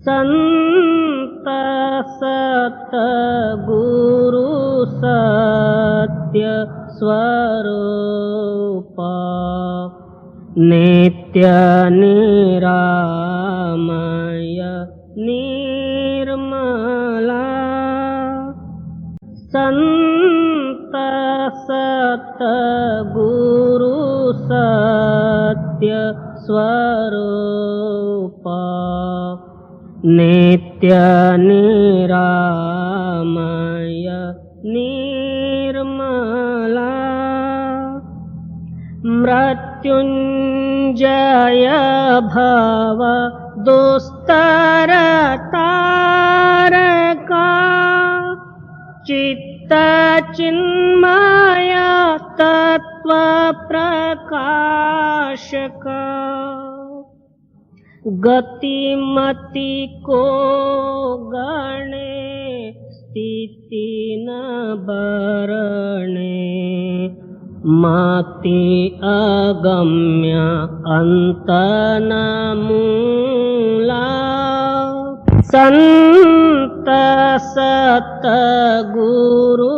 संत सतगुरु सत्य स्वरूप नित्य निरामय निर्मला संत सतगुरु सत्य स्वरूप नित्य निरामय निर्मला मृत्युंजय भव दुस्तर तारका चित्त चिन्मय तत्व प्रकाशका गतिमति को गणे स्थिति न बरणे मति अगम्य अंत न मूला संत सतगुरु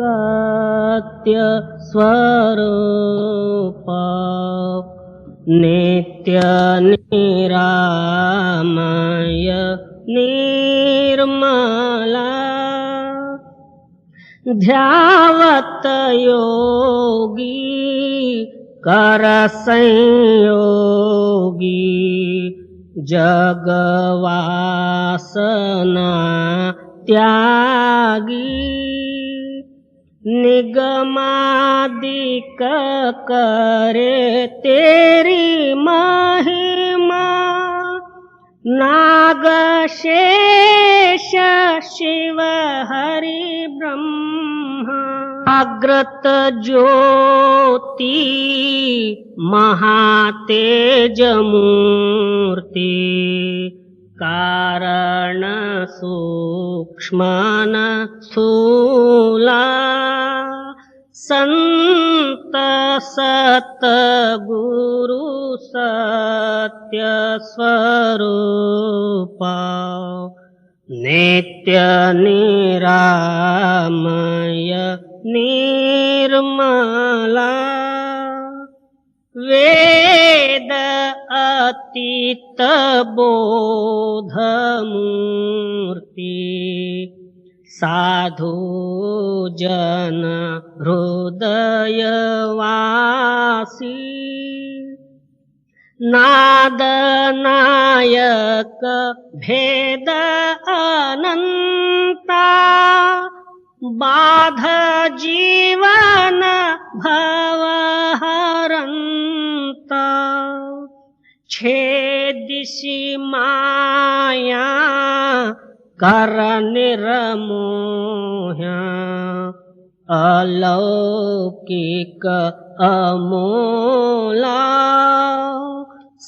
सत्य स्वरूप नित्य निरामय निर्मला ध्यावत योगी कर संयोगी जगवासना त्यागी निगमादिक करे तेरी महिमा नाग शेष शिव हरि ब्रह्मा अग्रत ज्योति महातेज मूर्ति कारण सूक्ष्मन स्थूला संत सतगुरु सत्य स्वरूप नित्य निरामय निर्मला वेद अतीत बोध मूर्ति साधु जन हृदय वासी नाद नायक भेद अनंता बाध जीवन भव हरंता छेदिसि माया कर निर्मोह्या अलौकिक अमोला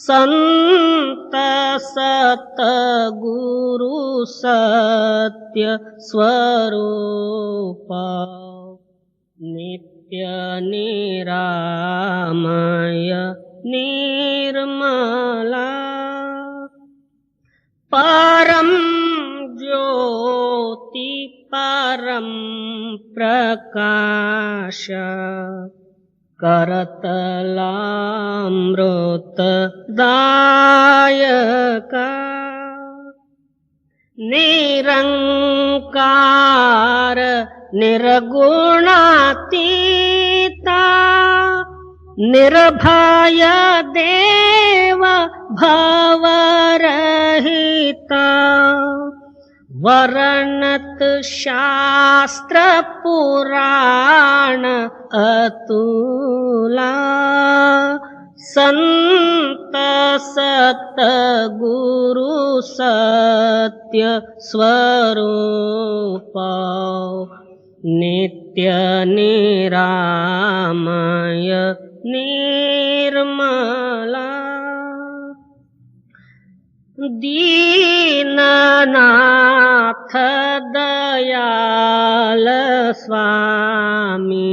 संत सतगुरु सत्य स्वरूप नित्य निरामय निर्मला परम ज्योति परम प्रकाश करतलामृत दायका निरंकार निर्गुणातीता निर्भय देव भवरहिता वर्णत शास्त्र पुराण अतुला संत सतगुरु सत्य स्वरूप नित्य निरामय निर्मला दीननाथ दयाल स्वामी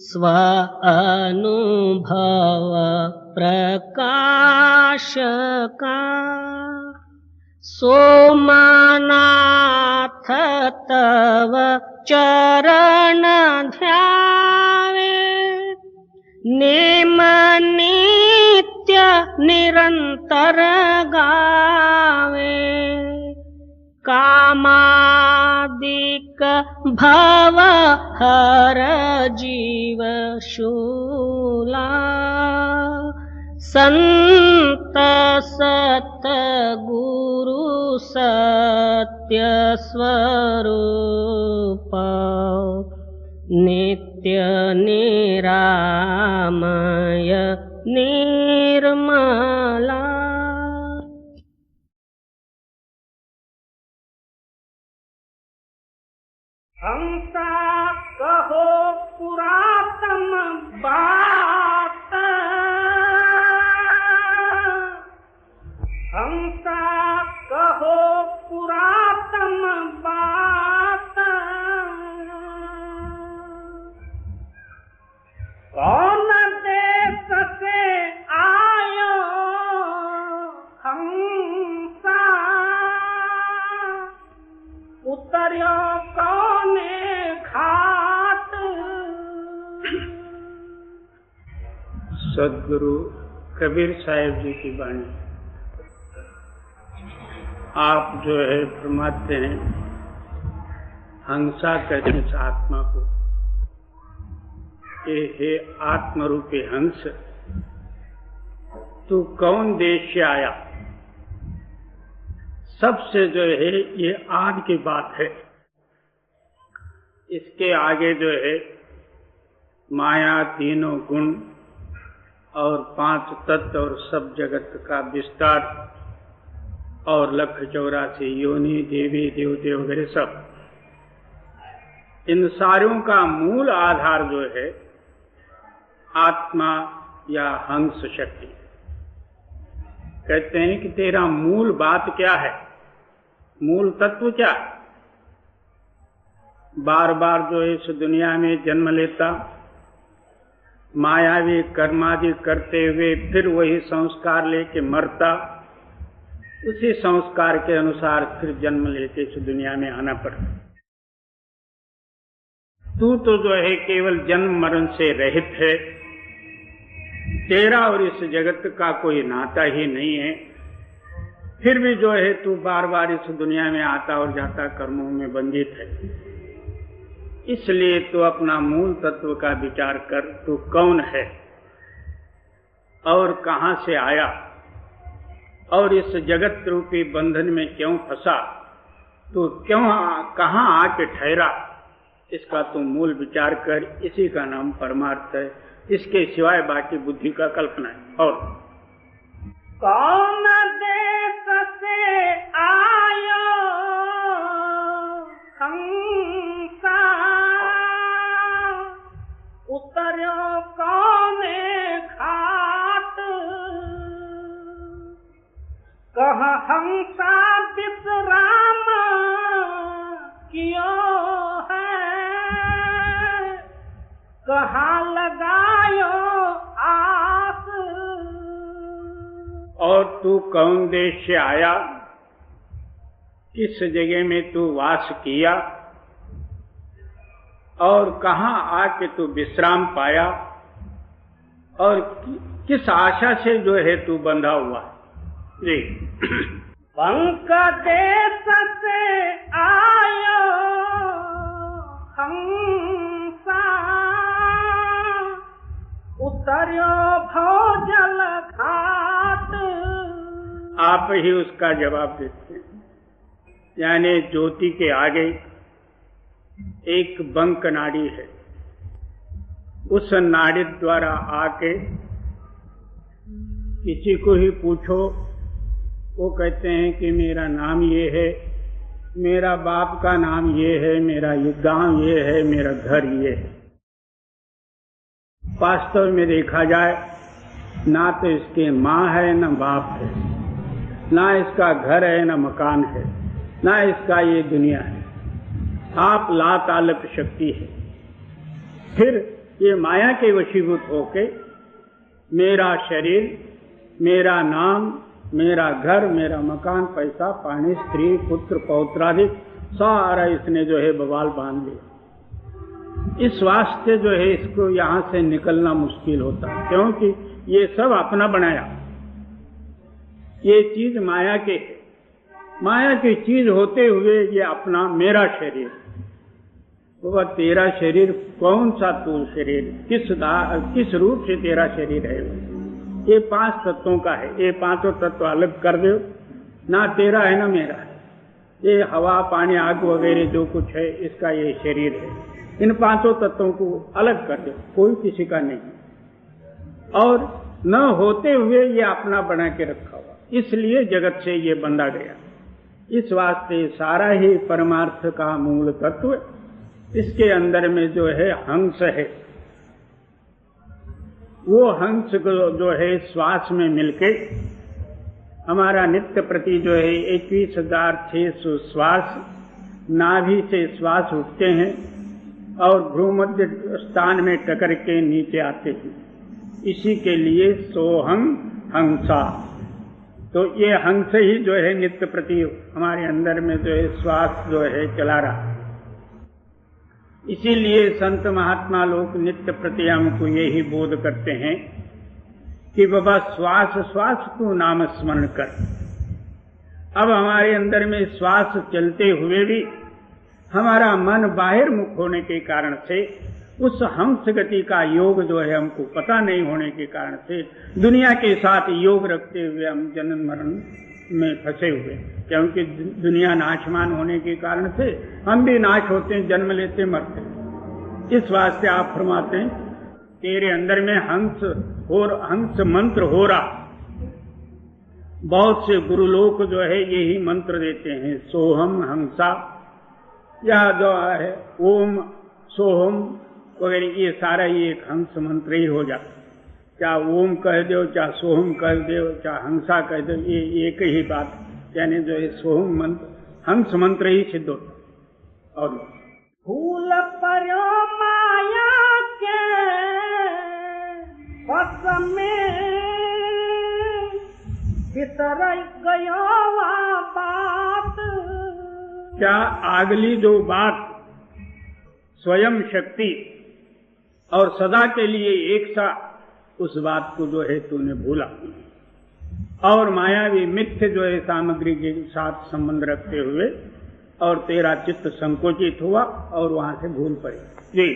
स्व अनुभव प्रकाश का सोमनाथ तव चरण ध्यावे नेम नित्य निरंतर गावे कामादिक भव हर जीव शूला संत सत गुरु सत्य स्वरूप नित्य निरामय निर्मला। हंसा कहो पुरातन बात, हंसा कहो पुरातन बात, कौन देश से आयो हंसा, उतर्यो कौने घाट। सदगुरु कबीर साहिब जी की वाणी। आप जो है फरमाते हैं, हंसा कहते हैं इस आत्मा को, ये हे आत्मरूपी हंस, तू कौन देश से आया। सबसे जो है ये आज की बात है। इसके आगे जो है माया, तीनों गुण और 5 तत्व और सब जगत का विस्तार और 184 योनि, देवी देवते वगैरह सब, इन सारों का मूल आधार जो है आत्मा या हंस शक्ति। कहते हैं कि तेरा मूल बात क्या है, मूल तत्व क्या है। बार बार जो इस दुनिया में जन्म लेता, मायावी कर्मादि करते हुए फिर वही संस्कार लेके मरता, उसी संस्कार के अनुसार फिर जन्म लेके इस दुनिया में आना पड़ता। तू तो जो है केवल जन्म मरण से रहित है, तेरा और इस जगत का कोई नाता ही नहीं है। फिर भी जो है तू बार बार इस दुनिया में आता और जाता, कर्मों में बंधित है। इसलिए तू अपना मूल तत्व का विचार कर, तू कौन है और कहां से आया और इस जगत रूपी बंधन में क्यों फंसा, तू क्यों कहां आके ठहरा, इसका तू मूल विचार कर। इसी का नाम परमार्थ है। इसके सिवाय बाकी बुद्धि का कल्पना है। और कौन देश से आयो हंसा, उतर्यो कौने घाट, कह हंसा विश्राम कियो है, कहाँ लगायो आस। और तू कौन देश से आया, किस जगह में तू वास किया और कहाँ आके तू विश्राम पाया और किस आशा से जो है तू बंधा हुआ जी। पंक देश से आयो हंसा, उतर्यो भोजल घाट। आप ही उसका जवाब देते हैं। यानी ज्योति के आगे एक बंक नाड़ी है, उस नाड़ी द्वारा आके किसी को ही पूछो, वो कहते हैं कि मेरा नाम ये है, मेरा बाप का नाम ये है, मेरा गांव ये है, मेरा घर ये है। वास्तव में देखा जाए ना तो इसके माँ है न बाप है, ना इसका घर है न मकान है, ना इसका ये दुनिया है। आप लातालक शक्ति है। फिर ये माया के वशीभूत होके मेरा शरीर, मेरा नाम, मेरा घर, मेरा मकान, पैसा पानी, स्त्री पुत्र पौत्रादि सारा इसने जो है बवाल बांध लिया। इस वास्ते जो है इसको यहाँ से निकलना मुश्किल होता है, क्योंकि ये सब अपना बनाया। ये चीज माया के, माया की चीज होते हुए ये अपना मेरा शरीर, वह तेरा शरीर कौन सा तू शरीर, किस रूप से तेरा शरीर है? ये 5 तत्वों का है। ये 5 तत्व अलग कर दो, ना तेरा है ना मेरा है। ये हवा पानी आग वगैरह जो कुछ है इसका ये शरीर है। इन 5 तत्वों को अलग कर दो, कोई किसी का नहीं। और न होते हुए ये अपना बना के रखा हुआ, इसलिए जगत से ये बंधा गया। इस वास्ते सारा ही परमार्थ का मूल तत्व इसके अंदर में जो है हंस है। वो हंस जो है श्वास में मिलके हमारा नित्य प्रति जो है 21,600 श्वास नाभि से श्वास उठते हैं और भ्रूमध्य स्थान में टकर के नीचे आते हैं। इसी के लिए सोहं हंसा। तो ये हंस ही जो है नित्य प्रति हमारे अंदर में जो है श्वास जो है चला रहा। इसीलिए संत महात्मा लोग नित्य प्रति हमको यही बोध करते हैं कि बाबा श्वास श्वास तू नाम स्मरण कर। अब हमारे अंदर में श्वास चलते हुए भी हमारा मन बाहर मुख होने के कारण से उस हंस गति का योग जो है हमको पता नहीं होने के कारण से दुनिया के साथ योग रखते हुए हम जन्म मरण में फंसे हुए, क्योंकि दुनिया नाशमान होने के कारण से हम भी नाश होते हैं, जन्म लेते मरते हैं। इस वास्ते आप फरमाते हैं तेरे अंदर में हंस मंत्र हो रहा। बहुत से गुरु लोग जो है यही मंत्र देते हैं, सोहम हंसा, या जो है ओम सोहम वगैरह, ये सारा ये एक हंस मंत्र ही हो जाता। चाहे ओम कह दो, चाहे सोहम कह दो, चाहे हंसा कह दो, ये एक ही बात, यानी जो है सोहम मंत्र हंस मंत्र ही सिद्ध होता। और फूल पर्यो माया के बस में भीतर गयो बात। क्या अगली जो बात स्वयं शक्ति और सदा के लिए एक सा, उस बात को जो है तूने भूला और मायावी मिथ्य जो है सामग्री के साथ संबंध रखते हुए और तेरा चित्त संकोचित हुआ और वहां से भूल पड़ी। जी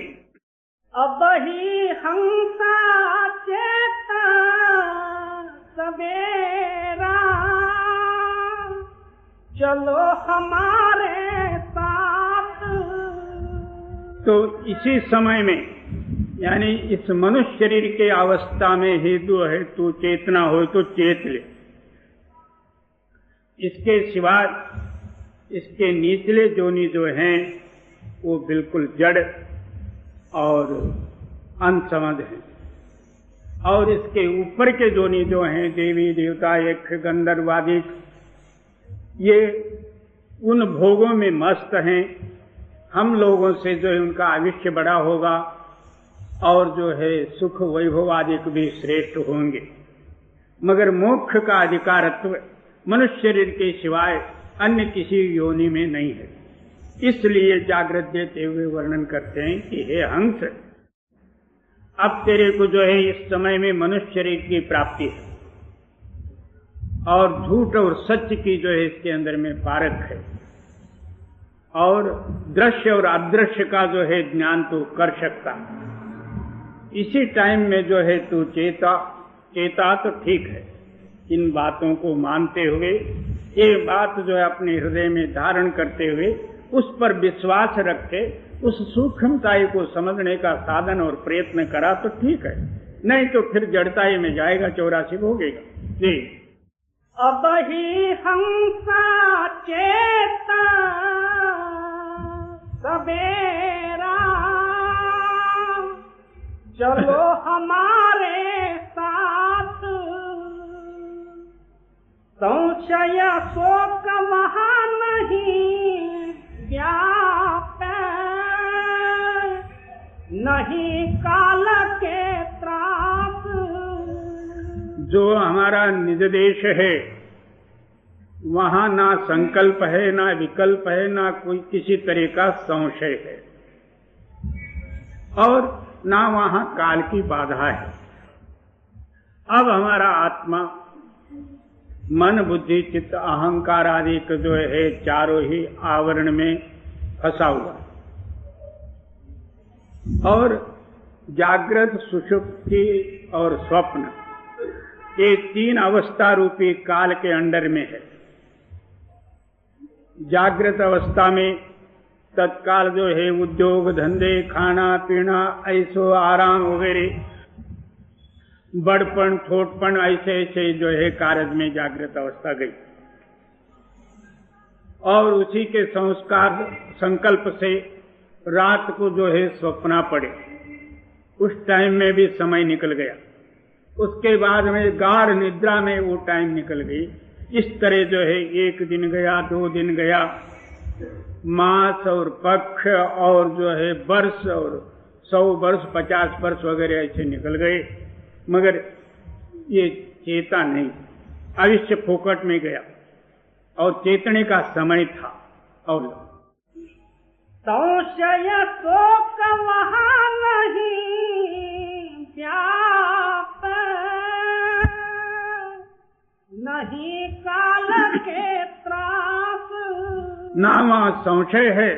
अब ही हंसा चेता सवेरा, चलो हमारे साथ। तो इसी समय में, यानी इस मनुष्य शरीर के अवस्था में ही जो है तू चेतना हो तो चेत ले। इसके सिवाय इसके निचले जोनि जो हैं वो बिल्कुल जड़ और अनसमझ हैं, और इसके ऊपर के जोनि जो हैं देवी देवता यक्ष गंधर्व आदि, ये उन भोगों में मस्त हैं। हम लोगों से जो है उनका आयुष्य बड़ा होगा और जो है सुख वैभव आदि भी श्रेष्ठ होंगे, मगर मोक्ष का अधिकारत्व मनुष्य शरीर के सिवाय अन्य किसी योनि में नहीं है। इसलिए जागृत देते हुए वर्णन करते हैं कि हे हंस, अब तेरे को जो है इस समय में मनुष्य शरीर की प्राप्ति है और झूठ और सत्य की जो है इसके अंदर में पारख है, और दृश्य और अदृश्य का जो है ज्ञान तू कर सकता। इसी टाइम में जो है तू चेता तो ठीक है। इन बातों को मानते हुए, ये बात जो है अपने हृदय में धारण करते हुए उस पर विश्वास रखे, उस सूक्ष्मताई को समझने का साधन और प्रयत्न करा तो ठीक है, नहीं तो फिर जड़ताई में जाएगा, 84 भोगेगा। जी अब ही हंसा चेता सवेरा, चलो हमारे साथ। संशय शोक वहाँ नहीं व्यापे, नहीं काल के त्रास। जो हमारा निज देश है वहां ना संकल्प है, ना विकल्प है, ना कोई किसी तरह का संशय है, और ना वहां काल की बाधा है। अब हमारा आत्मा मन बुद्धि चित्त अहंकार आदि का जो है चारों ही आवरण में फंसा हुआ, और जागृत सुषुप्ति और स्वप्न ये तीन अवस्था रूपी काल के अंडर में है। जागृत अवस्था में तत्काल जो है उद्योग धंधे खाना पीना ऐसो आराम वगैरह बड़पन छोटपन ऐसे ऐसे जो है कार्य में जागृत अवस्था गई, और उसी के संस्कार संकल्प से रात को जो है स्वप्ना पड़े, उस टाइम में भी समय निकल गया। उसके बाद में गाढ़ निद्रा में वो टाइम निकल गई। इस तरह जो है एक दिन गया, 2 दिन गया, मास और पक्ष और जो है वर्ष और 100 वर्ष 50 वर्ष वगैरह ऐसे निकल गए, मगर ये चेता नहीं, अवश्य फोकट में गया और चेतने का समय था। और संशय शोक वहाँ नहीं व्याप, नहीं काल के त्रास। ना वहाँ संशय है,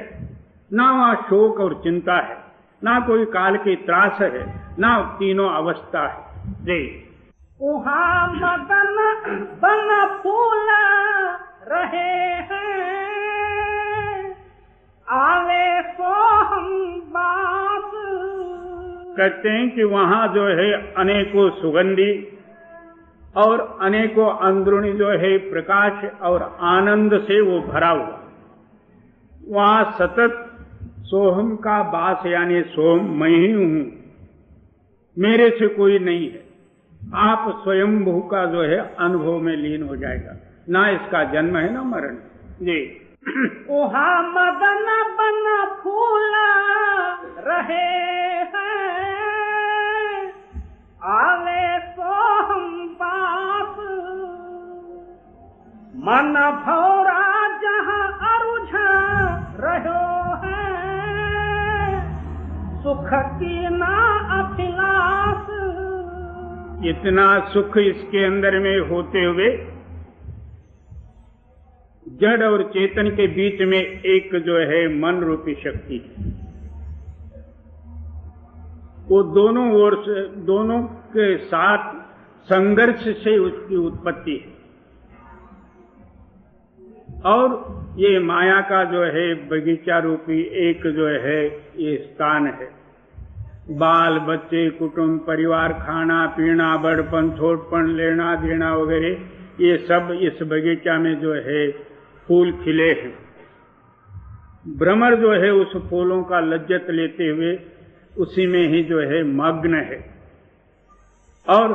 ना वहाँ शोक और चिंता है, ना कोई काल की त्रास है, ना तीनों अवस्था है। जी वहाँ मदन बन फूल रहे हैं, आवे सो हम बात। कहते हैं कि वहाँ जो है अनेकों सुगंधी और अनेकों अंदरूनी जो है प्रकाश और आनंद से वो भरा हुआ, वहाँ सतत सोहम का वास, यानी सोहम मैं ही हूँ, मेरे से कोई नहीं है। आप स्वयंभू का जो है अनुभव में लीन हो जाएगा, ना इसका जन्म है ना मरण। जी वहाँ मदन बन फूल रहे हैं, आवे सो हम बात। मन भौरा जहाँ अरुझ रहो है, सुख की ना अभिलाष। इतना सुख इसके अंदर में होते हुए जड़ और चेतन के बीच में एक जो है मन रूपी शक्ति है, वो दोनों ओर से, दोनों के साथ संघर्ष से उसकी उत्पत्ति है। और ये माया का जो है बगीचा रूपी एक जो है ये स्थान है। बाल बच्चे कुटुंब परिवार खाना पीना बड़पन छोटपन लेना देना वगैरह, ये सब इस बगीचा में जो है फूल खिले हैं। भ्रमर जो है उस फूलों का लज्जत लेते हुए उसी में ही जो है मग्न है, और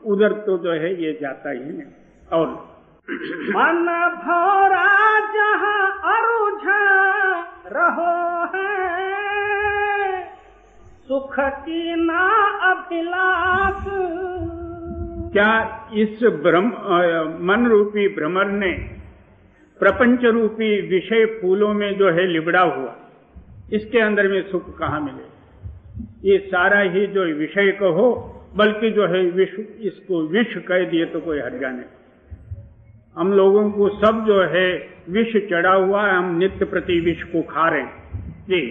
उधर तो जो है ये जाता ही नहीं। और मन भौरा जहाँ अरुझ रहो है, सुख की ना अभिलाष। क्या इस मन रूपी भ्रमर ने प्रपंच रूपी विषय फूलों में जो है लिबड़ा हुआ, इसके अंदर में सुख कहाँ मिले? ये सारा ही जो विषय कहो, बल्कि जो है विष, इसको विष कह दिए तो कोई हर्जा नहीं। हम लोगों को सब जो है विष चढ़ा हुआ है, हम नित्य प्रति विष को खा रहे हैं। जी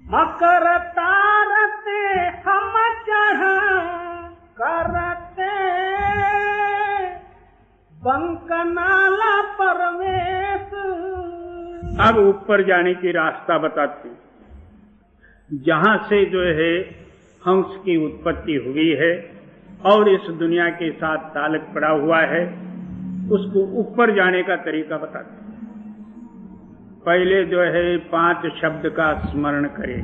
मकर तारते हम चढ़ करते, बंकनाला परवेश। अब ऊपर जाने की रास्ता बताते हैं। जहां से जो है हंस की उत्पत्ति हुई है और इस दुनिया के साथ ताल्लुक पड़ा हुआ है, उसको ऊपर जाने का तरीका बताते हैं। पहले जो है 5 शब्द का स्मरण करें।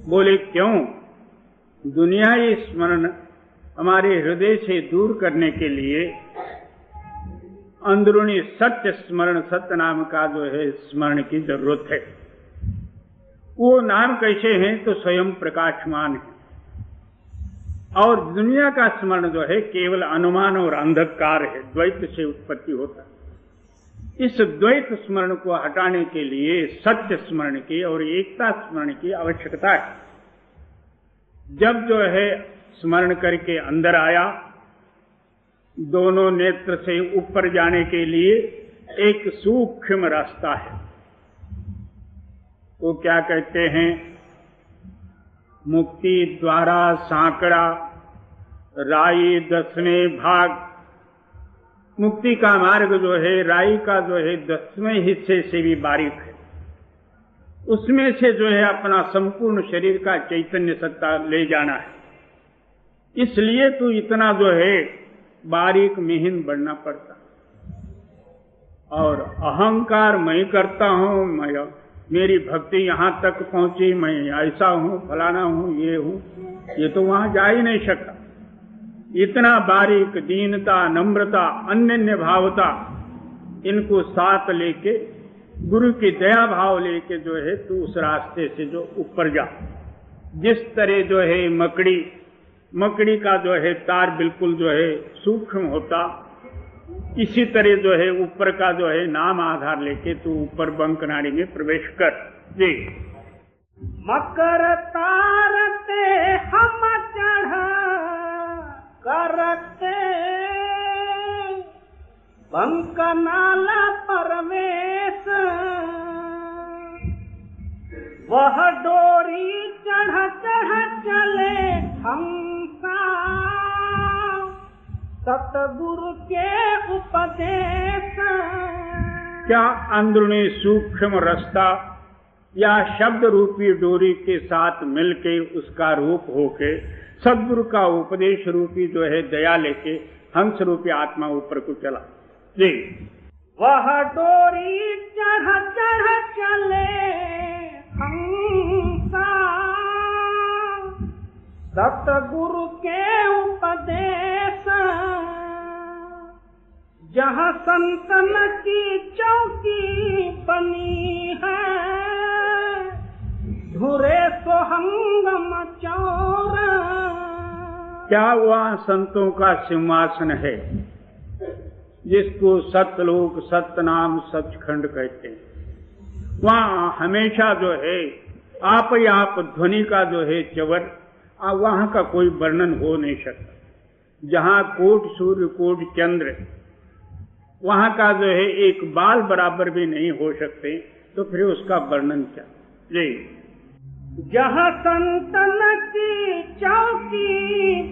बोले क्यों? दुनियाई स्मरण हमारे हृदय से दूर करने के लिए अंदरूनी सत्य स्मरण, सत्य नाम का जो है स्मरण की जरूरत है। वो नाम कैसे हैं? तो स्वयं प्रकाशमान है। और दुनिया का स्मरण जो है केवल अनुमान और अंधकार है, द्वैत से उत्पत्ति होता है। इस द्वैत स्मरण को हटाने के लिए सत्य स्मरण की और एकता स्मरण की आवश्यकता है। जब जो है स्मरण करके अंदर आया, दोनों नेत्र से ऊपर जाने के लिए एक सूक्ष्म रास्ता है। वो क्या कहते हैं, मुक्ति द्वारा सांकड़ा राई 10वें भाग। मुक्ति का मार्ग जो है राई का जो है 10वें हिस्से से भी बारीक है। उसमें से जो है अपना संपूर्ण शरीर का चैतन्य सत्ता ले जाना है। इसलिए तो इतना जो है बारीक मिहिन बनना पड़ता। और अहंकार मैं करता हूं, मैं मेरी भक्ति यहां तक पहुंची, मैं ऐसा हूं, फलाना हूं, ये हूं, ये तो वहां जा ही नहीं सकता। इतना बारीक दीनता, नम्रता, अनन्य भावता, इनको साथ लेके गुरु की दया भाव लेके जो है तू उस रास्ते से जो ऊपर जा। जिस तरह जो है मकड़ी का जो है तार बिल्कुल जो है सूक्ष्म होता, इसी तरह जो है ऊपर का जो है नाम आधार लेके तू ऊपर बंक नाड़ी में प्रवेश कर। जी। मकर तारते हम चढ़ करते बंक नाला परवेश, वह डोरी चढ़ चले हंसा सतगुरु के उपदेश। क्या अंदरूनी सूक्ष्म रास्ता या शब्द रूपी डोरी के साथ मिलके उसका रूप होके सदगुरु का उपदेश रूपी जो है दया लेके हंस रूपी आत्मा ऊपर को चला। जी। वह डोरी चढ़ चले हंसा सतगुरु के उपदेश, जहाँ संतन की चौकी बनी है धुरे सोहंगम चौर। क्या वह संतों का सिंहासन है जिसको सतलोक सतनाम सचखंड कहते हैं? वहाँ हमेशा जो है आप ही आप ध्वनि का जो है चवर, वहां का कोई वर्णन हो नहीं सकता। जहाँ कोट सूर्य कोट चंद्र, वहां का जो है एक बाल बराबर भी नहीं हो सकते, तो फिर उसका वर्णन क्या? जी। जहाँ संतन की चौकी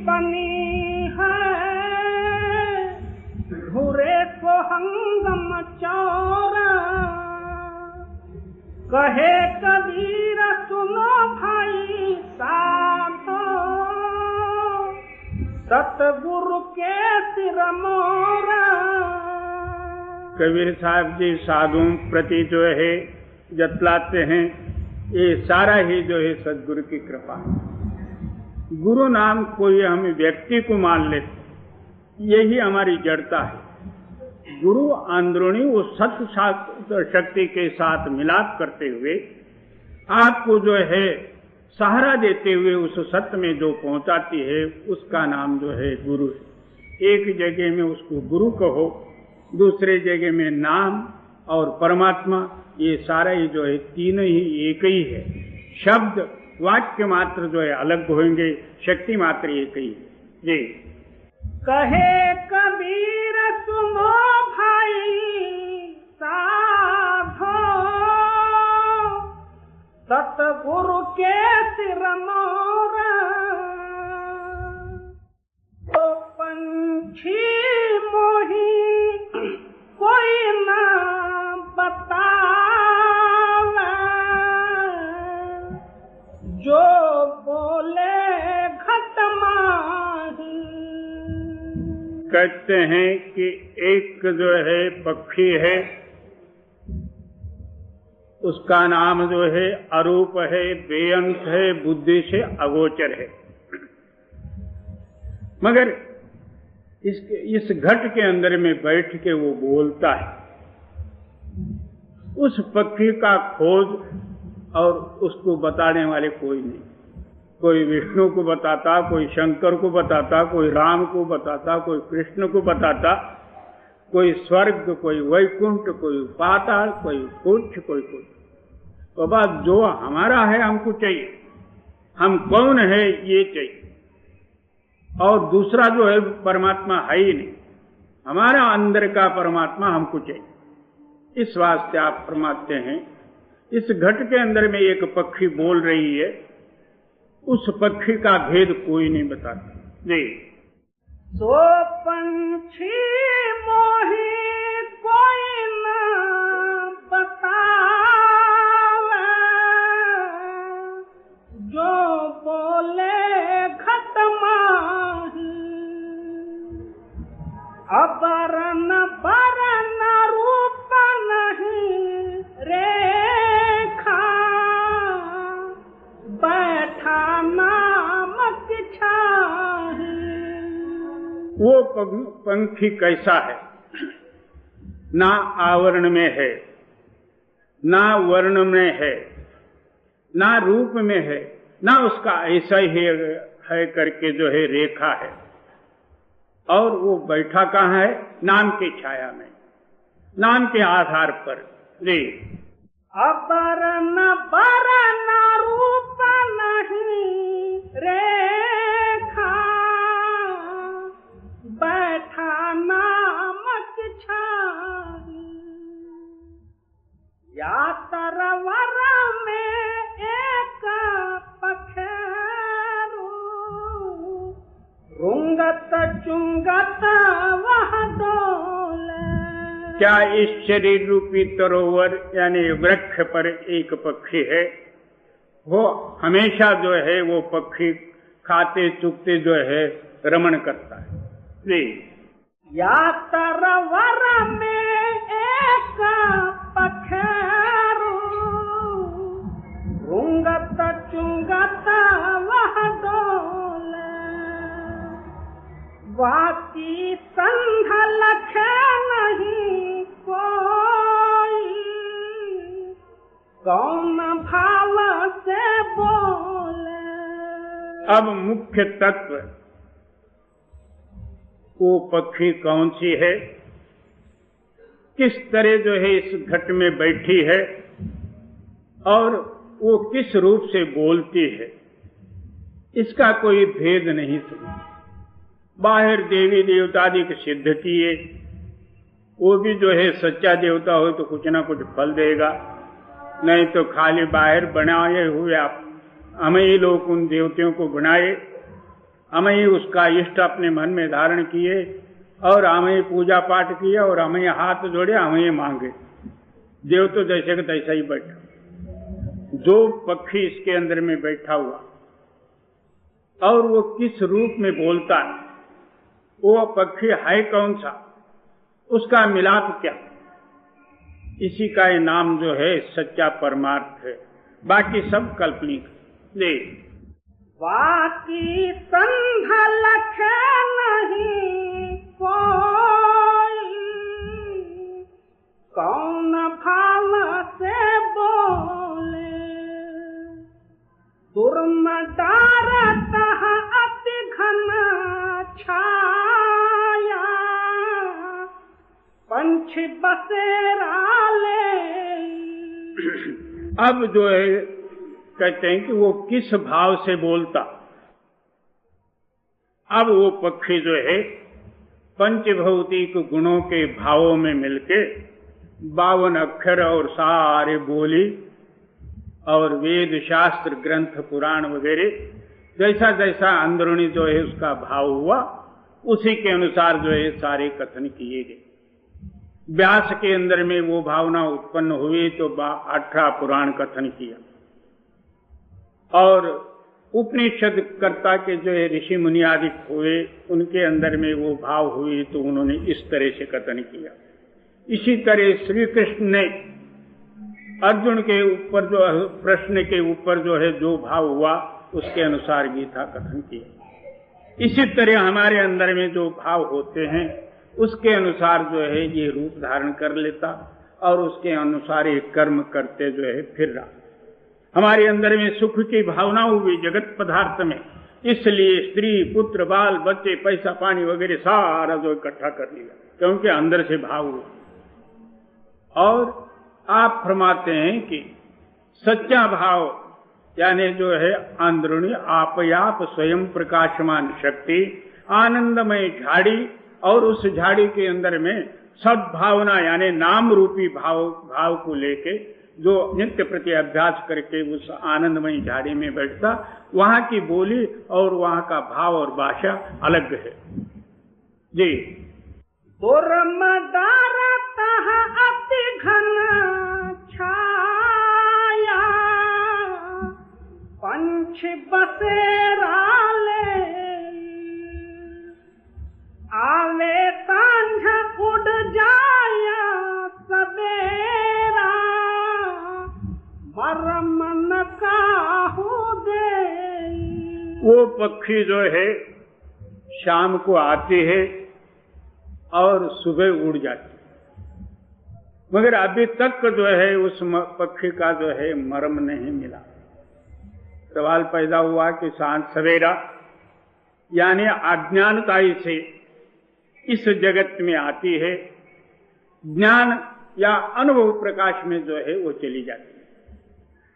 बनी है घुरे सोहंगम चौर, कहे कबीर सुनो भाई साधो सतगुरु के सिर मोरा। कबीर साहब जी साधुओं प्रति जो है जतलाते हैं, ये सारा ही जो है सदगुरु की कृपा है। गुरु नाम कोई हम व्यक्ति को मान लेते, यही हमारी जड़ता है। गुरु अंदरूनी वो सत्य शक्ति के साथ मिलाप करते हुए आपको जो है सहारा देते हुए उस सत्य में जो पहुंचाती है, उसका नाम जो है गुरु है। एक जगह में उसको गुरु कहो, दूसरे जगह में नाम और परमात्मा, ये सारा ही जो है तीनों ही एक ही है। शब्द वाक्य मात्र जो है अलग होंगे, शक्ति मात्र एक ही है। जी। कहे कबीर सुनो भाई साधो सतगुरु के सिर मोरा। तो पंछी मोही कोई ना बतावे, जो बोले घट माही। कहते हैं कि एक जो है पक्षी है, उसका नाम जो है अरूप है, बेअंत है, बुद्धि से अगोचर है, मगर इस घट के अंदर में बैठ के वो बोलता है। उस पक्षी का खोज और उसको बताने वाले कोई नहीं। कोई विष्णु को बताता, कोई शंकर को बताता, कोई राम को बताता, कोई कृष्ण को बताता, कोई स्वर्ग, कोई वैकुंठ, कोई पाताल, कोई कुछ, कोई कुछ। तो बात जो हमारा है हमको चाहिए, हम कौन है ये चाहिए। और दूसरा जो है परमात्मा है ही नहीं, हमारा अंदर का परमात्मा हमको चाहिए। इस वास्ते आप फरमाते हैं इस घट के अंदर में एक पक्षी बोल रही है, उस पक्षी का भेद कोई नहीं बताता जी। सो पंछी मोही कोई न बतावे, जो बोले घट माही। अबरन बरन रूप नहीं रेखा, बैठा नामक छाही। वो पंखी कैसा है? ना आवरण में है, ना वर्ण में है, ना रूप में है, ना उसका ऐसा ही है करके जो है रेखा है। और वो बैठा कहाँ है? नाम की छाया में, नाम के आधार पर जी। अबरन बरन रूप नहीं रेखा, बैठा नामक छाही। या तरवर में एक पखेरु, रुंगत चुंगत वह डोले। क्या इस शरीर रूपी सरोवर यानी वृक्ष पर एक पक्षी है, वो हमेशा जो है वो पक्षी खाते चुगते जो है रमण करता है जी। या तरवर में एक पखेरु, रुंगत चुंगत वह डोले। बाकी संध लखे नहीं कोई, कौन भाव से बोले। अब मुख्य तत्व वो पक्षी कौन सी है, किस तरह जो है इस घट में बैठी है, और वो किस रूप से बोलती है, इसका कोई भेद नहीं समझ। बाहर देवी देवतादि के सिद्ध किए, वो भी जो है सच्चा देवता हो तो कुछ ना कुछ फल देगा, नहीं तो खाली बाहर बनाए हुए आप हमें ही लोग उन देवताओं को बनाए, हमें ही उसका इष्ट अपने मन में धारण किए, और हमें ही पूजा पाठ किया, और हमें हाथ जोड़े, हमें ही मांगे। देव तो जैसे का तैसा ही बैठा। जो पक्षी इसके अंदर में बैठा हुआ और वो किस रूप में बोलता है, वो पक्षी है कौन सा, उसका मिलाप क्या, इसी का ये नाम जो है सच्चा परमार्थ है। बाकी सब काल्पनिक ले। बाकी संध लखे नहीं कोई, कौन भाव से बोले। दुर्म डारत अति घन छाया, पंछी बसेरा ले। अब जो है कहते हैं कि वो किस भाव से बोलता। अब वो पक्षी जो है पंचभौतिक गुणों के भावों में मिलके 52 अक्षर और सारे बोली और वेद शास्त्र ग्रंथ पुराण वगैरह जैसा जैसा अंदरूनी जो है उसका भाव हुआ, उसी के अनुसार जो है सारे कथन किए गए। व्यास के अंदर में वो भावना उत्पन्न हुई तो 18 पुराण कथन किया, और उपनिषद कर्ता के जो है ऋषि मुनि आदि हुए, उनके अंदर में वो भाव हुई तो उन्होंने इस तरह से कथन किया। इसी तरह श्री कृष्ण ने अर्जुन के ऊपर जो प्रश्न के ऊपर जो है जो भाव हुआ उसके अनुसार गीता कथन किया। इसी तरह हमारे अंदर में जो भाव होते हैं उसके अनुसार जो है ये रूप धारण कर लेता, और उसके अनुसार ये कर्म करते जो है फिर रहा। हमारे अंदर में सुख की भावना हुई जगत पदार्थ में, इसलिए स्त्री पुत्र बाल बच्चे पैसा पानी वगैरह सारा जो इकट्ठा कर लिया, क्योंकि अंदर से भाव हुआ। और आप फरमाते हैं कि सच्चा भाव यानी जो है अंदरूनी आपयाप स्वयं प्रकाशमान शक्ति, आनंदमय झाड़ी, और उस झाड़ी के अंदर में सद्भावना यानी नाम रूपी भाव को लेके जो नित्य प्रति अभ्यास करके उस आनंदमय झाड़ी में बैठता, वहां की बोली और वहां का भाव और भाषा अलग है जी। अति घन छाया पंछ बसेराले आवे सांझ उड़ जाया सबेरा मरम न काहू दे। वो पक्षी जो है शाम को आती है और सुबह उड़ जाती है, मगर अभी तक जो है उस पक्षी का जो है मर्म नहीं मिला। सवाल पैदा हुआ कि सांझ सवेरा यानी अज्ञानताई से इस जगत में आती है, ज्ञान या अनुभव प्रकाश में जो है वो चली जाती है,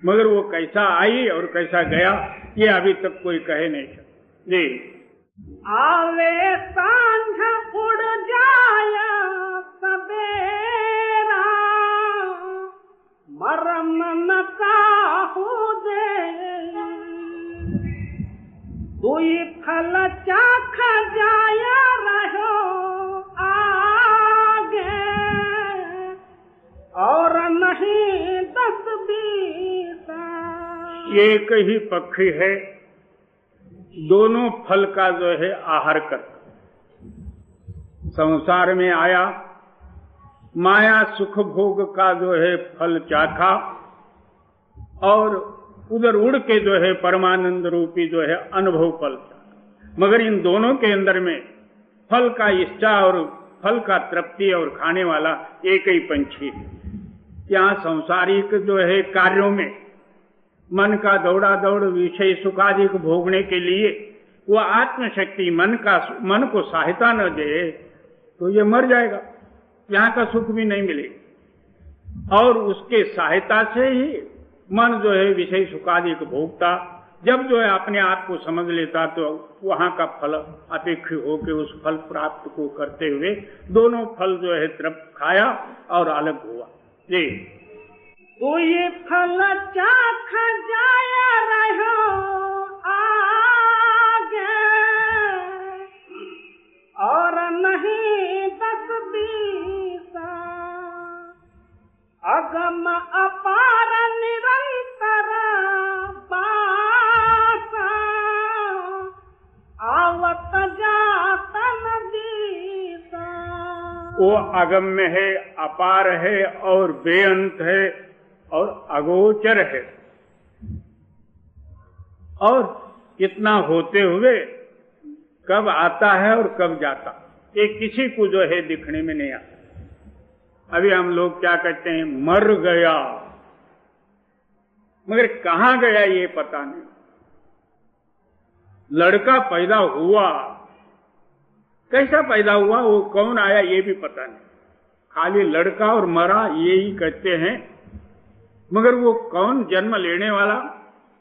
मगर वो कैसा आई और कैसा गया ये अभी तक कोई कहे नहीं सकता जी। आवे सांझ उड़ जाया सबेरा मरम न काहू दे। दुई फल चाख जाया रहो आगे और नहीं 10-20। एक ही पक्षी है, दोनों फल का जो है आहार करता। संसार में आया, माया सुख भोग का जो है फल चाखा, और उधर उड़ के जो है परमानंद रूपी जो है अनुभव फल चाखा। मगर इन दोनों के अंदर में फल का इच्छा और फल का तृप्ति और खाने वाला एक ही पंछी है। यहाँ संसारिक जो है कार्यों में मन का दौड़ा दौड़ विषय सुखादि को भोगने के लिए वो आत्मशक्ति मन को सहायता न दे तो ये मर जाएगा, यहाँ का सुख भी नहीं मिलेगा। और उसके सहायता से ही मन जो है विषय सुखादि को भोगता, जब जो है अपने आप को समझ लेता तो वहां का फल अपेक्षित होकर उस फल प्राप्त को करते हुए दोनों फल जो है तृप्त खाया और अलग हुआ जी। कोई फल चाख जाया रहो आगे और नहीं 10-20। अगम अपार निरंतर बासा आवत जात नदीसा। वो अगम्य है, अपार है और बेअंत है और अगोचर है, और इतना होते हुए कब आता है और कब जाता ये किसी को जो है दिखने में नहीं आता। अभी हम लोग क्या कहते हैं, मर गया, मगर कहां गया ये पता नहीं। लड़का पैदा हुआ, कैसा पैदा हुआ, वो कौन आया ये भी पता नहीं। खाली लड़का और मरा ये ही कहते हैं, मगर वो कौन जन्म लेने वाला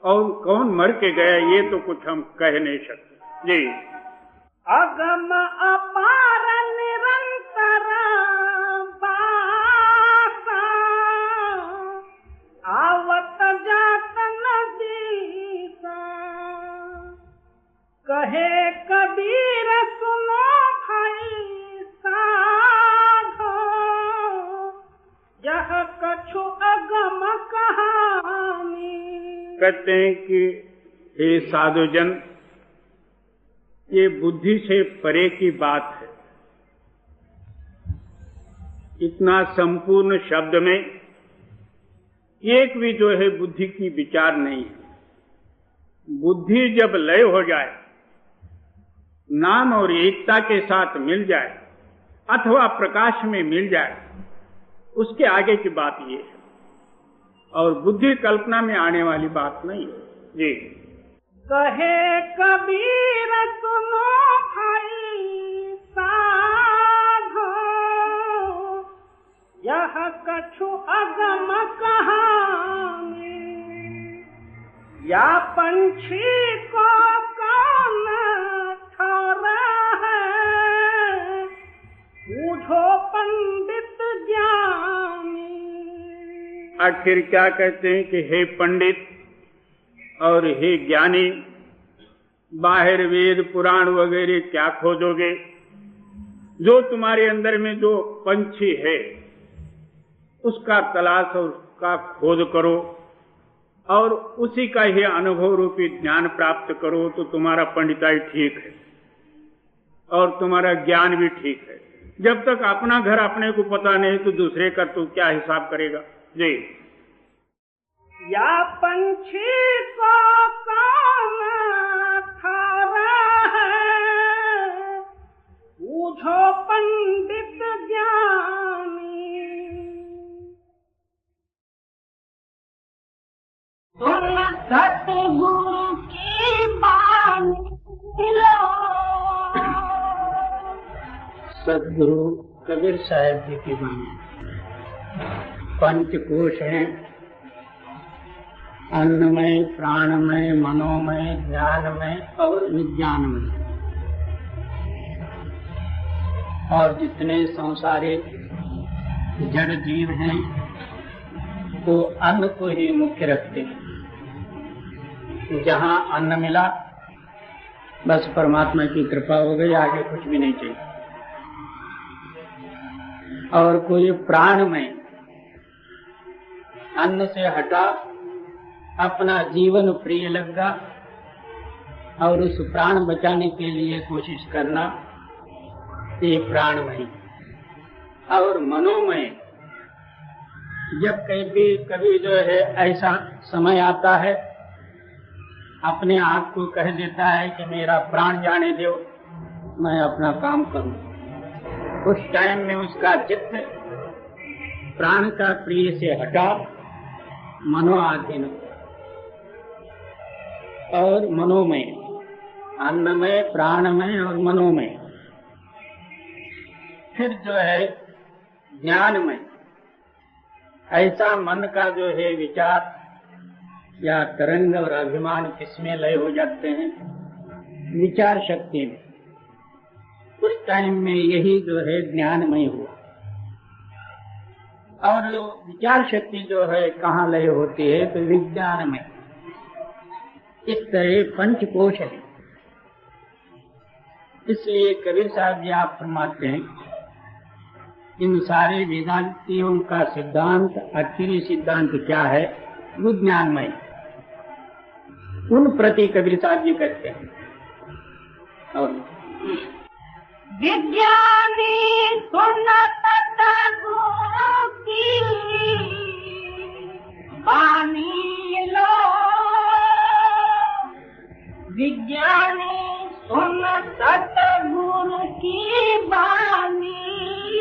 और कौन मर के गया ये तो कुछ हम कह नहीं सकते जी। अगम अपार निरंतर बासा आवत जात नदीसा। कहे कबीर सुनो भाई साधो यह कछु अगम कहानी। कहते हैं कि हे साधुजन, ये बुद्धि से परे की बात है। इतना संपूर्ण शब्द में एक भी जो है बुद्धि की विचार नहीं है। बुद्धि जब लय हो जाए, नाम और एकता के साथ मिल जाए अथवा प्रकाश में मिल जाए, उसके आगे की बात ये है। और बुद्धि कल्पना में आने वाली बात नहीं है। जी। कहे कबीर सुनो भाई साधो, यह कछु अगम कहानी, या पंछी को कौन ठहरा है, पूछो पंडित ज्ञानी। आखिर क्या कहते हैं कि हे पंडित और हे ज्ञानी, बाहर वेद पुराण वगैरह क्या खोजोगे? जो तुम्हारे अंदर में जो पंछी है उसका तलाश और उसका खोज करो और उसी का ही अनुभव रूपी ज्ञान प्राप्त करो, तो तुम्हारा पंडिताई ठीक है और तुम्हारा ज्ञान भी ठीक है। जब तक अपना घर अपने को पता नहीं तो दूसरे का तो क्या हिसाब करेगा। जी। या पंछी को कौन ठहरा है, पूछो पंडित ज्ञानी। सुन सतगुरु की बानी लो। सदगुरु कबीर साहब जी की बानी। पंचकोश हैं, अन्नमय, प्राणमय, मनोमय, ज्ञानमय और विज्ञानमय। और जितने संसारिक जड़ जीव हैं वो अन्न को ही मुख्य रखते हैं। जहाँ अन्न मिला बस परमात्मा की कृपा हो गई, आगे कुछ भी नहीं चाहिए। और कोई प्राणमय, अन्न से हटा अपना जीवन प्रिय लगा और उस प्राण बचाने के लिए कोशिश करना, ये प्राणमय। और मनोमय, जब कभी जो है ऐसा समय आता है अपने आप को कह देता है कि मेरा प्राण जाने दो, मैं अपना काम करूं, उस टाइम में उसका चित्त प्राण का प्रिय से हटा मनोआधीन। और मनोमय, अन्नमय, प्राणमय और मनोमय। फिर जो है ज्ञानमय, ऐसा मन का जो है विचार या तरंग और अभिमान किसमें लय हो जाते हैं? विचार शक्ति में। उस टाइम में यही जो है ज्ञानमय हुआ। और विचार शक्ति जो है कहाँ लय होती है? तो विज्ञान में। इस तरह पंचकोश है। इसलिए कबीर साहब जी आप फरमाते हैं इन सारे वेदांतियों का सिद्धांत, आखिरी सिद्धांत क्या है? विज्ञानमय। उन प्रति कबीर साहब जी कहते हैं। और विज्ञानी सुनत गुरु की बानी लो, विज्ञानी सुनत गुरु की बानी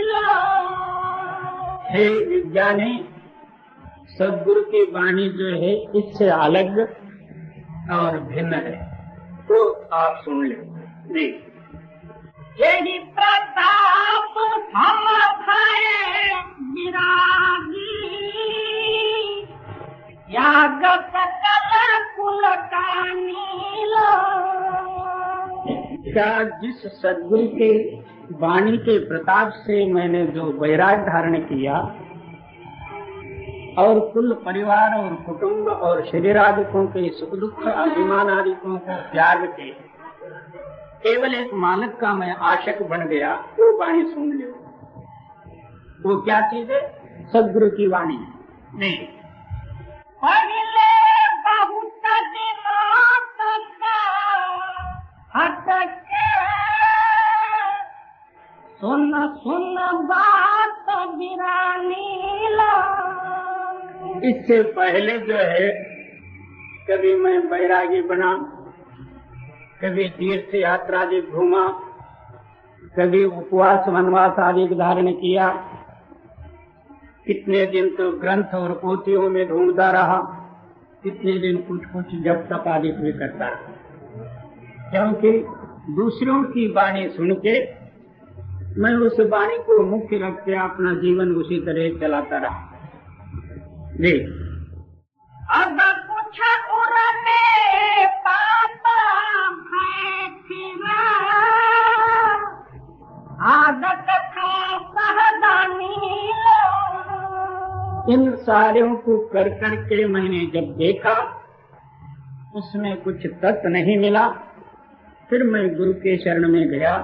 लो। हे विज्ञानी, सदगुरु की वाणी जो है इससे अलग और भिन्न है, तो आप सुन ले। जी। यही प्रताप हम भय विरागी, याग सकल कुल का नीलो। क्या जिस सदगुरु के वाणी के प्रताप से मैंने जो वैराग धारण किया और कुल परिवार और कुटुंब और शरीरादिकों के सुख दुख अभिमान आदिकों को त्याग के केवल एक मालिक का मैं आशिक बन गया, वो वाणी सुन लो। वो क्या चीज है? सदगुरु की वाणी। नहीं, पहले बहुत दिनों तक हटके सुन सुन बात बिरानी लो। इससे पहले जो है कभी मैं बैरागी बना, कभी तीर्थ यात्रा आदि घूमा, कभी उपवास वनवास आदि धारण किया, कितने दिन तो ग्रंथ और पोथियों में ढूंढता रहा, कितने दिन कुछ कुछ जब तक आदि भी करता रहा, क्योंकि दूसरों की वाणी सुन के मैं उस वाणी को मुख्य रख के अपना जीवन उसी तरह चलाता रहा। जी अब कुछ उड़ने पाता है फिरा, आदत था सहदानी। इन सारों को कर करके मैंने जब देखा उसमें कुछ तत्व नहीं मिला, फिर मैं गुरु के शरण में गया।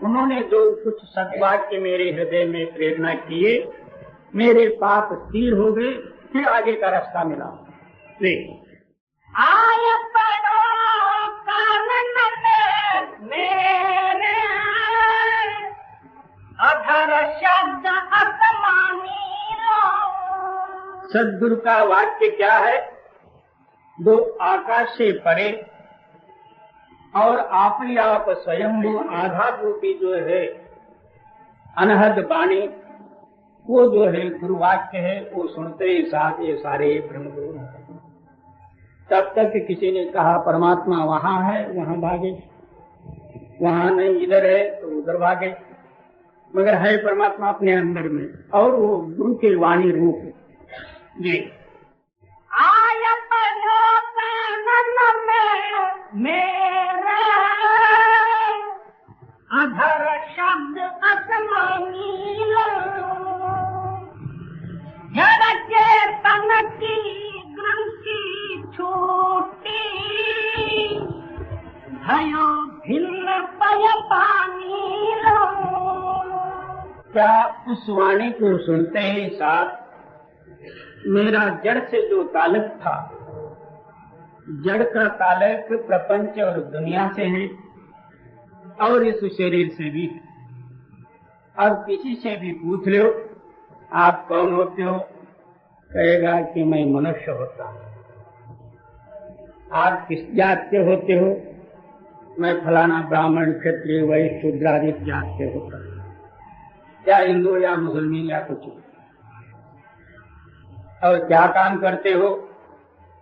उन्होंने जो कुछ सद्वाक्य मेरे हृदय में प्रेरणा किए, मेरे पाप तीर हो गए, फिर आगे का रास्ता मिला। आय पड़ो कानन में मेरे, अधर शब्द असमानी। सद्गुरु का वाक्य क्या है? दो आकाश से परे और आप ही आप स्वयं आधार रूपी जो है अनहद वाणी, वो जो है गुरु वाक्य है, वो सुनते ही साथ ये सारे भ्रम दूर होते। तब तक किसी ने कहा परमात्मा वहां है, वहां भागे, वहां नहीं इधर है तो उधर भागे, मगर है परमात्मा अपने अंदर में, और वो गुरु की वाणी रूप है। जी आय पड़ो कानन में मेरे, अधर शब्द असमानी। जड़ चेतन की ग्रंथि छूटी, भयो भिन्न पय पानी। क्या उस वाणी को सुनते ही साथ मेरा जड़ से जो ताल्लुक था, जड़ का ताल्लुक प्रपंच और दुनिया से है और इस शरीर से भी है। अब किसी से भी पूछ लो आप कौन होते हो, कहेगा कि मैं मनुष्य होता हूँ। आप किस जात के होते हो? मैं फलाना ब्राह्मण क्षत्रिय वैश्य शूद्र आदि जात के होता हूँ, या हिंदू या मुसलमान या कुछ। और क्या काम करते हो?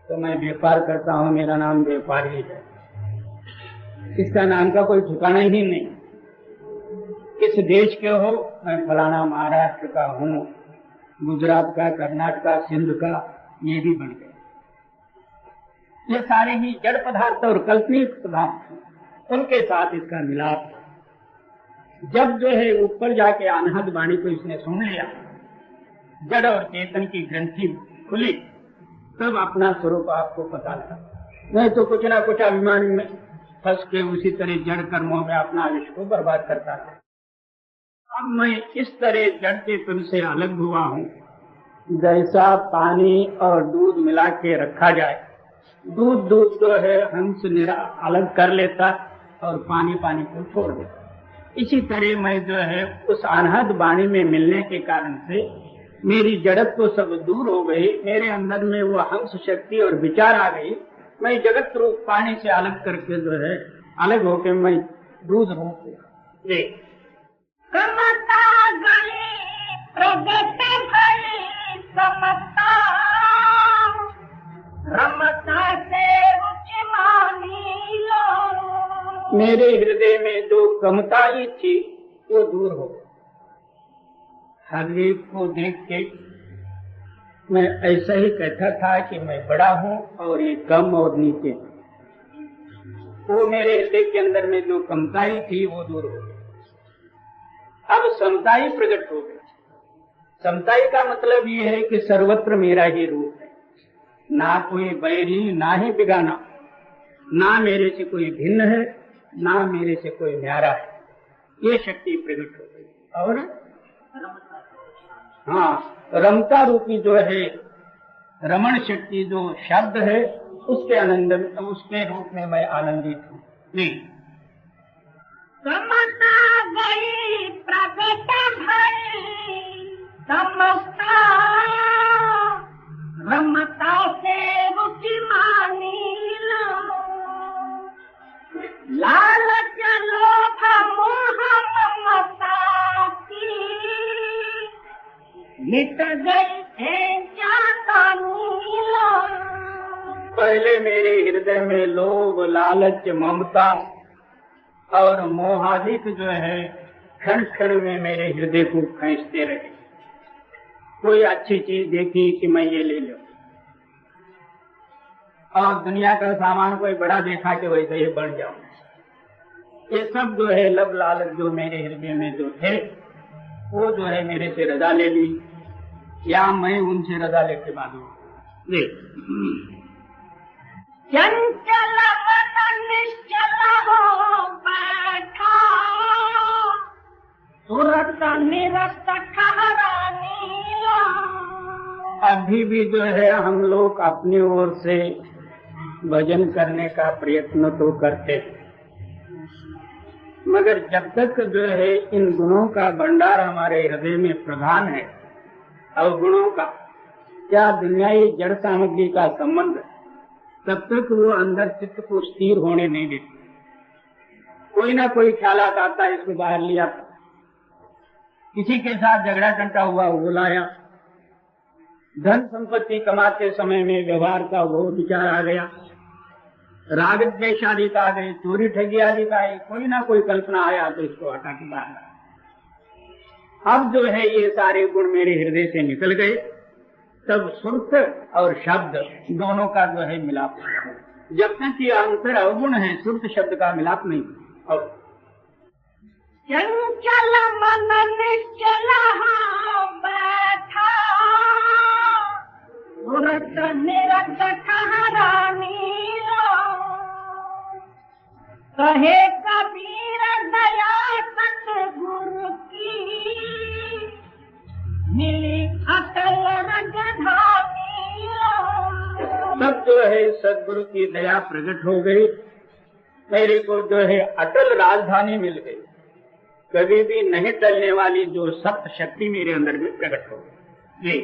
तो मैं व्यापार करता हूँ, मेरा नाम व्यापारी है। इसका नाम का कोई ठिकाना ही नहीं। किस देश के हो? मैं फलाना महाराष्ट्र का हूँ, गुजरात का, कर्नाटक का, सिंध का, ये भी बन गए। ये सारे ही जड़ पदार्थ और काल्पनिक पदार्थ, उनके साथ इसका मिलाप। जब जो है ऊपर जाके अनहद वाणी को इसने सुन लिया, जड़ और चेतन की ग्रंथि खुली, तब अपना स्वरूप आपको पता लगा। नहीं तो कुछ ना कुछ अभिमान में फंस के उसी तरह जड़ कर्मों में अपना आयुष्य को बर्बाद करता था। अब मैं इस तरह जड़ चेतन से अलग हुआ हूँ, जैसा पानी और दूध मिला के रखा जाए, दूध जो है हमसे अलग कर लेता और पानी को छोड़ देता। इसी तरह मैं जो है उस अनहद वाणी में मिलने के कारण से मेरी जड़त तो सब दूर हो गई, मेरे अंदर में वो हंस शक्ति और विचार आ गई। मैं जगत रूप पानी से अलग करके जो है अलग होके मैं दूध रूप जी समता गई प्रगट भई समता, रमता से रुचि मानी लो। मेरे हृदय में जो कमताई थी वो दूर हो गई। हर एक को देख के मैं ऐसा ही कहता था कि मैं बड़ा हूँ और ये कम और नीचे। वो मेरे हृदय के अंदर में जो कमताई थी वो दूर हो गई। अब समताई प्रकट हो गई। समताई का मतलब ये है कि सर्वत्र मेरा ही रूप है, ना कोई बैरी ना ही बिगाना, ना मेरे से कोई भिन्न है ना मेरे से कोई न्यारा है। ये शक्ति प्रकट हो गई। और हाँ, रमता रूपी जो है रमण शक्ति जो शब्द है उसके आनंद उसके रूप में मैं आनंदित हूँ। समता गई प्रगट भई समता, रमता से रुचि मानी लो। लालच लोभ मोह ममता की नित पहले मेरे हृदय में लोभ, लालच, ममता और मोहाधिक जो है क्षण क्षण में मेरे हृदय को खींचते रहे। कोई अच्छी चीज देखी कि मैं ये ले लूं, और दुनिया का सामान कोई बड़ा देखा कि वैसे ही बढ़ जाऊं। ये सब जो है लब लालच जो मेरे हृदय में जो थे, वो जो है मेरे से रजा ले ली, या मैं उनसे रजा लेके मालूम। चंचल मन निश्चल हो बैठा, सुरत निरत ठहरानी। अभी भी जो है हम लोग अपनी ओर से भजन करने का प्रयत्न तो करते हैं, मगर जब तक जो है इन गुणों का भंडार हमारे हृदय में प्रधान है, और गुणों का क्या दुनियाई जड़ सामग्री का संबंध, तब तक वो अंदर चित्त को स्थिर होने नहीं देते। कोई ना कोई ख्याल आता है, इसको बाहर लिया, किसी के साथ झगड़ा टंटा हुआ वो लाया, धन संपत्ति कमाते समय में व्यवहार का वो विचार आ गया, राग द्वेष आदि का आ गए, चोरी ठगी आदि का है, कोई ना कोई कल्पना आया तो इसको हटा के बाहर। अब जो है ये सारे गुण मेरे हृदय से निकल गए, तब सुर्त और शब्द दोनों का जो है मिलाप। जब तक ये अंतर अवगुण है, सुर्त शब्द का मिलाप नहीं। और चंचल मन निश्चल हो बैठा, सुरत निरत ठहरानी। कहे कबीर दया सतगुरु की, मिली अटल राजधानी। सब जो है सदगुरु की दया प्रकट हो गई, मेरे को जो है अटल राजधानी मिल गई, कभी भी नहीं टलने वाली जो सप्त शक्ति मेरे अंदर में प्रकट हो गई। जी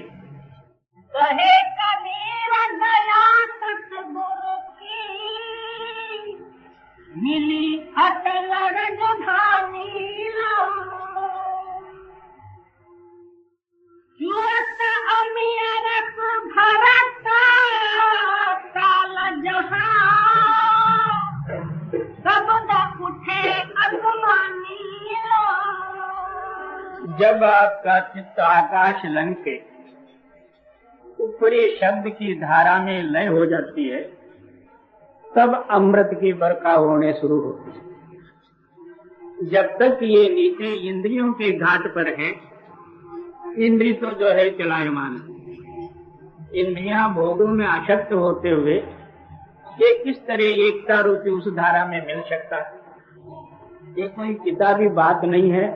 कहे कबीर दया सतगुरु की, मिली अटल राजधानी। जुअत अमीरत भरत काल जहां, शब्द उठे अगमानी। जब आपका चित्त आकाश लंके ऊपरी शब्द की धारा में लय हो जाती है, तब अमृत की बरखा होने शुरू होती है। जब तक ये नीचे इंद्रियों के घाट पर है, इंद्रिय तो जो है चलायमान, इंद्रियां भोगों में आसक्त होते हुए ये किस तरह एकता रूपी उस धारा में मिल सकता है, ये कोई किताबी बात नहीं है।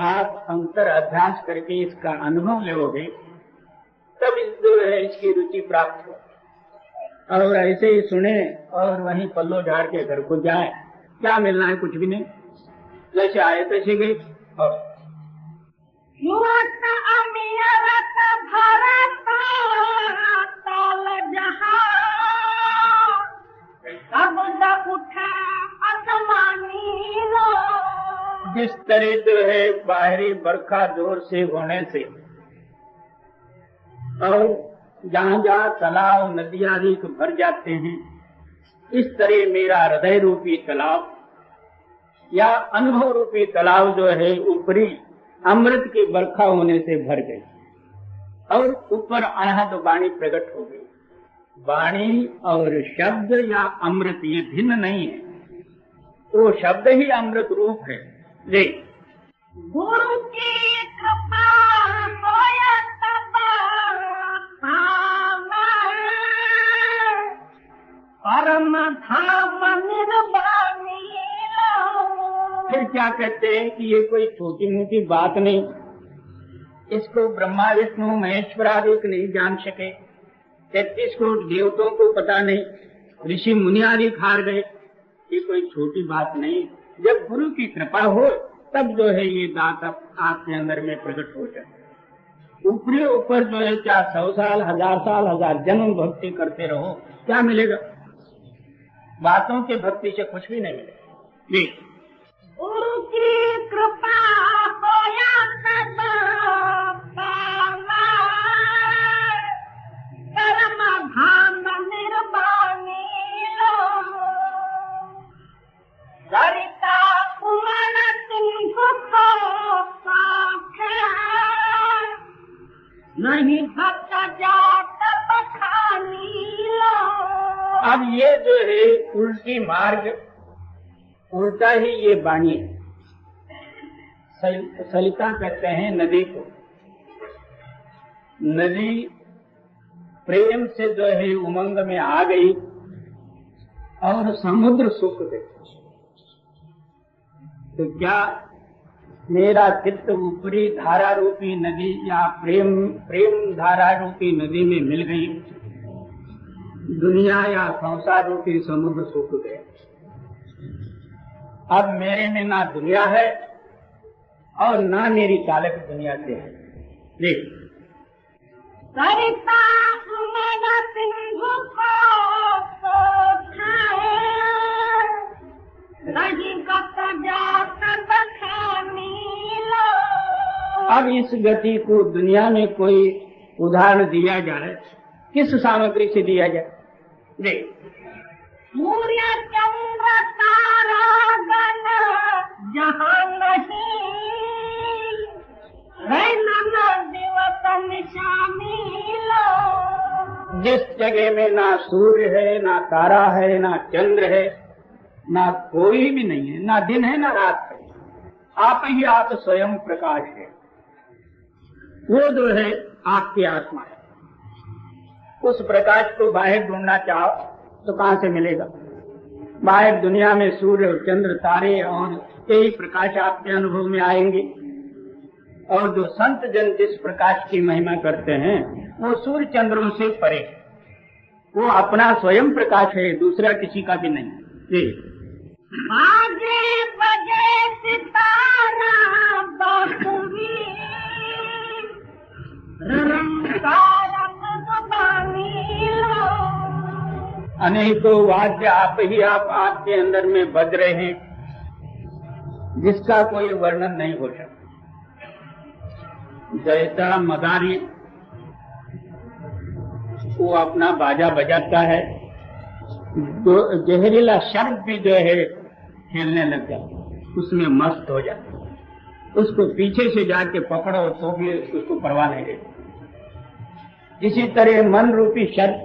आप अंतर अभ्यास करके इसका अनुभव लोगे, तब जो है इसकी रुचि प्राप्त हो। और ऐसे ही सुने और वहीं पल्लो झाड़ के घर को जाए, क्या मिलना है? कुछ भी नहीं, जैसे आए तैसे गए। और जुअत अमीरत भरत काल जहां, शब्द उठे अगमानी। जिस तरह जो है बाहरी बरखा जोर से होने से और जहाँ जहाँ तालाब नदी आदि भर जाते हैं, इस तरह मेरा हृदय रूपी तालाब या अनुभव रूपी तालाब जो है ऊपरी अमृत की बरखा होने से भर गई, और ऊपर अनहद वाणी प्रकट हो गई। वाणी और शब्द या अमृत ये भिन्न नहीं है, तो शब्द ही अमृत रूप है। जी गुरु की कृपा होया तब परम धाम निर्वाणी। फिर क्या कहते हैं कि ये कोई छोटी मोटी बात नहीं, इसको ब्रह्मा विष्णु महेश्वर आदि नहीं जान सके, 33 करोड़ देवताओं को पता नहीं, ऋषि मुनि आदि हार गए, ये कोई छोटी बात नहीं। जब गुरु की कृपा हो तब जो है ये दाता आपके अंदर में प्रकट हो जाए। ऊपरी ऊपर जो है क्या 100 साल 1000 साल 1000 जन्म भक्ति करते रहो, क्या मिलेगा? बातों की भक्ति से कुछ भी नहीं मिलेगा। गुरु की कृपा होया तब अब ये जो है उल्टी मार्ग, उल्टा ही ये वाणी। सलिता कहते हैं नदी को। नदी प्रेम से जो है उमंग में आ गई और समुद्र सुख दे, तो क्या मेरा चित्त ऊपरी धारा रूपी नदी या प्रेम धारा रूपी नदी में मिल गई, दुनिया या संसार रूपी समुद्र सुख दे। अब मेरे में ना दुनिया है और ना मेरी ताल्लुक दुनिया से है। देख सरिता सिंधु को अब इस गति को दुनिया में कोई उदाहरण दिया जाए, किस सामग्री से दिया जाए? देख सूर्य चंद्र तारा गण जहाँ नहीं दिवस निशानील। जिस जगह में ना सूर्य है, ना तारा है, ना चंद्र है, ना कोई भी नहीं है, ना दिन है ना रात है, आप ही आप स्वयं प्रकाश है। वो जो है आपकी आत्मा है। उस प्रकाश को बाहर ढूंढना चाहो तो कहाँ से मिलेगा? बाहर दुनिया में सूर्य और चंद्र तारे और कई प्रकाश आपके अनुभव में आएंगे। और जो संत जन जिस प्रकाश की महिमा करते हैं वो सूर्य चंद्रों से परे, वो अपना स्वयं प्रकाश है, दूसरा किसी का भी नहीं। जी आगे बजे सितारा बांसुरी अनेकों वाद्य आप ही आप आपके अंदर में बज रहे हैं, जिसका कोई वर्णन नहीं हो सकता। जैसा मदारी वो अपना बाजा बजाता है, जहरीला शब्द भी जो है खेलने लग जाता, उसमें मस्त हो जाता, उसको पीछे से जाके पकड़ो तो भी उसको परवाह नहीं रहती। इसी तरह मन रूपी शर्त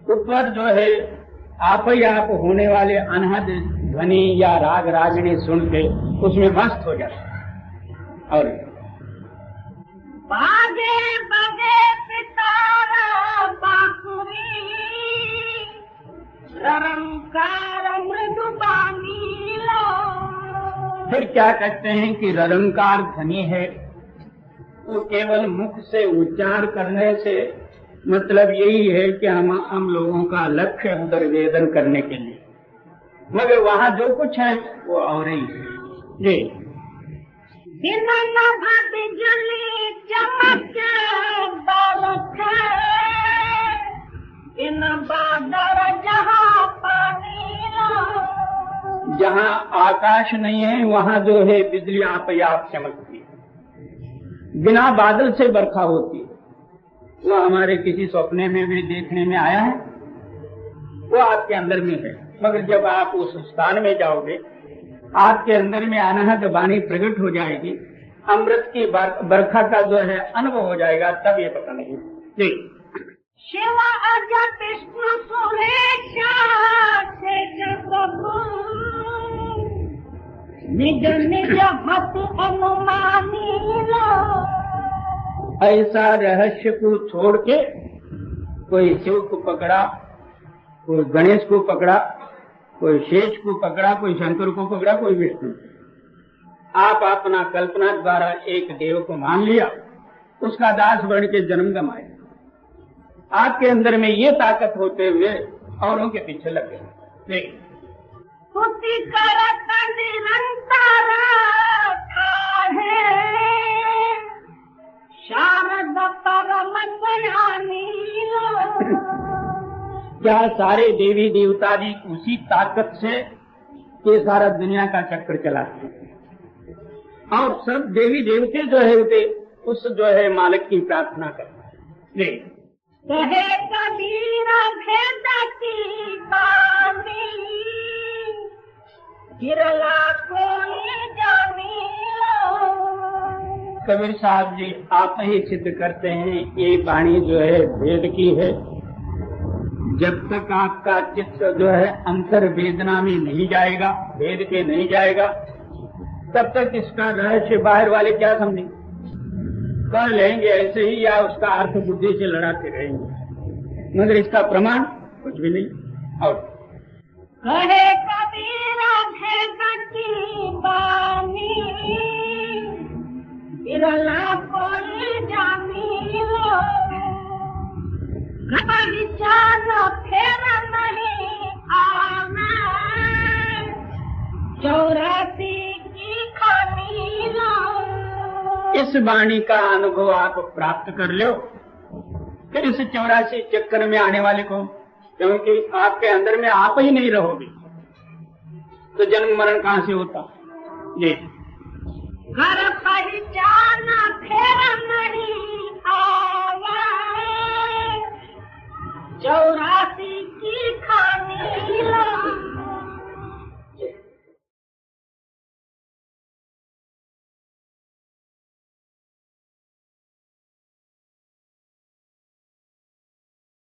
ऊपर जो है आप ही आप होने वाले अनहद ध्वनि या राग रागिणी सुन के उसमें मस्त हो जाता। और बाजे बजे सितारा बांसुरी ररंकार मृदुबानी लो। फिर क्या कहते हैं कि ररंकार ध्वनि है, वो केवल मुख से उच्चार करने से मतलब यही है कि हम लोगों का लक्ष्य उधर वेदन करने के लिए, मगर वहाँ जो कुछ है वो और ही है। जी दिन बिजली चमक बालक इन बादर जहाँ पानी लो। जहाँ आकाश नहीं है वहाँ जो है बिजली आप ही आप चमकती है, बिना बादल से बरखा होती है। वो हमारे किसी सपने में भी देखने में आया है, वो आपके अंदर में है, मगर जब आप उस स्थान में जाओगे आपके अंदर में अनहद वाणी प्रकट हो जाएगी, अमृत की बरखा का जो है अनुभव हो जाएगा, तब ये पता नहीं। जी शिव अज कृष्ण सुरेश निज निज मत अनुमानी लो। ऐसा रहस्य को छोड़ के कोई शिव को पकड़ा, कोई गणेश को पकड़ा, कोई शेष को पकड़ा, कोई शंकर को पकड़ा, कोई विष्णु। आप अपना कल्पना द्वारा एक देव को मान लिया, उसका दास बन के जन्म गंवाए। आपके अंदर में ये ताकत होते हुए औरों के पीछे लग गए। स्तुति करत निरंतर ठाहे शारद परम ज्ञानी लो। क्या सारे देवी देवता भी उसी ताकत से ये सारा दुनिया का चक्र चलाते हैं, और सब देवी देवते जो है वे उस जो है मालिक की प्रार्थना करते हैं। कहे कबीर भेद की बानी गिरला कोई जानी लो। कबीर साहब जी आप ही सिद्ध करते हैं ये वाणी जो है वेद की है। जब तक आपका चित्त जो है अंतर वेदना में नहीं जाएगा, वेद पे नहीं जाएगा, तब तक इसका रहस्य बाहर वाले क्या समझेंगे, कर लेंगे ऐसे ही या उसका अर्थ बुद्धि से लड़ाते रहेंगे, मगर इसका प्रमाण कुछ भी नहीं। और कहे कबीरा भेद की बानी बिरला कोई जानी लो, विचार फेर नहीं आना, 84 की खानी लो। इस वाणी का अनुभव आप प्राप्त कर लो, फिर इस 84 चक्कर में आने वाले को, क्योंकि आपके अंदर में आप ही नहीं रहोगे तो जन्म मरण कहाँ से होता। ये घर पहचान फेर नहीं आवा, 84 की खानी लो।